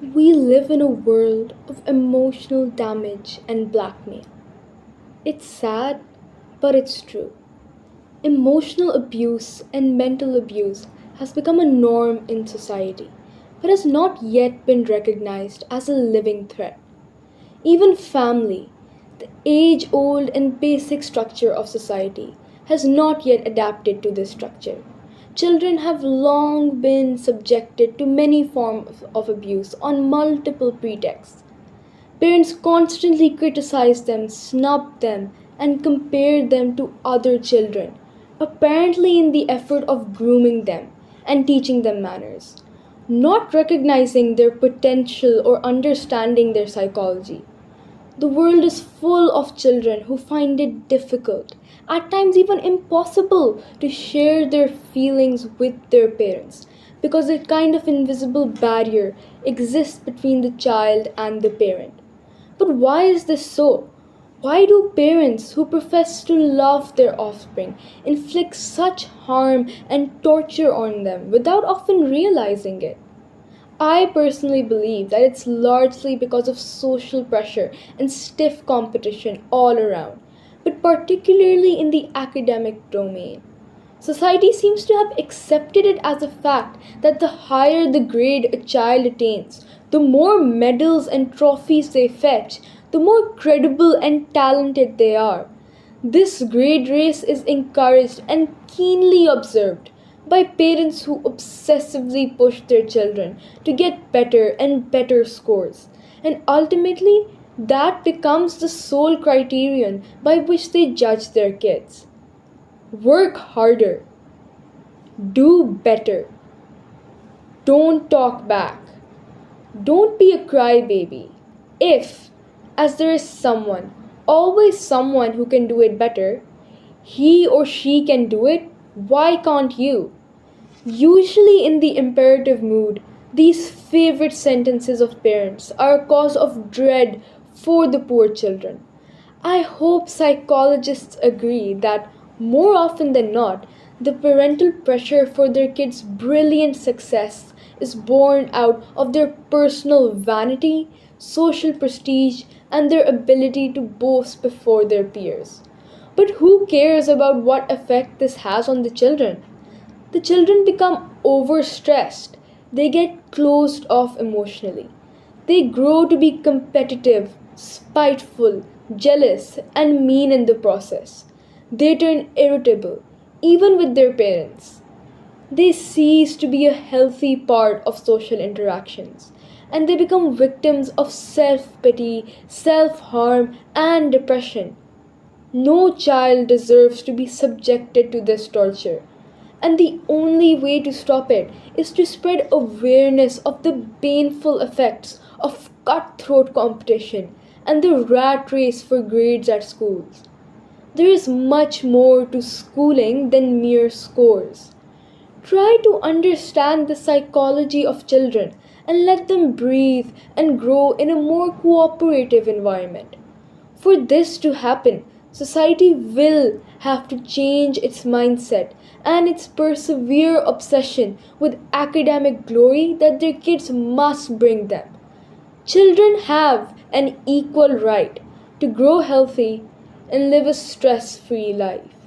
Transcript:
We live in a world of emotional damage and blackmail. It's sad, but it's true. Emotional abuse and mental abuse has become a norm in society, but has not yet been recognized as a living threat. Even family, the age old and basic structure of society, has not yet adapted to this structure. Children have long been subjected to many forms of abuse on multiple pretexts. Parents constantly criticize them, snub them, and compare them to other children, apparently in the effort of grooming them and teaching them manners, not recognizing their potential or understanding their psychology. The world is full of children who find it difficult, at times even impossible, to share their feelings with their parents because a kind of invisible barrier exists between the child and the parent. But why is this so? Why do parents who profess to love their offspring inflict such harm and torture on them without often realizing it? I personally believe that it's largely because of social pressure and stiff competition all around, but particularly in the academic domain. Society seems to have accepted it as a fact that the higher the grade a child attains, the more medals and trophies they fetch, the more credible and talented they are. This grade race is encouraged and keenly observed by parents who obsessively push their children to get better and better scores. And ultimately, that becomes the sole criterion by which they judge their kids. Work harder, do better, don't talk back, don't be a crybaby. If, as there is someone, always someone who can do it better, he or she can do it, why can't you? Usually, in the imperative mood, these favorite sentences of parents are a cause of dread for the poor children. I hope psychologists agree that more often than not, the parental pressure for their kids' brilliant success is born out of their personal vanity, social prestige, and their ability to boast before their peers. But who cares about what effect this has on the children? The children become overstressed. They get closed off emotionally. They grow to be competitive, spiteful, jealous, and mean in the process. They turn irritable, even with their parents. They cease to be a healthy part of social interactions, and they become victims of self pity, self harm, and depression. No child deserves to be subjected to this torture. And the only way to stop it is to spread awareness of the baneful effects of cutthroat competition and the rat race for grades at schools. There is much more to schooling than mere scores. Try to understand the psychology of children and let them breathe and grow in a more cooperative environment. For this to happen, society will have to change its mindset and its persevere obsession with academic glory that their kids must bring them. Children have an equal right to grow healthy and live a stress free life.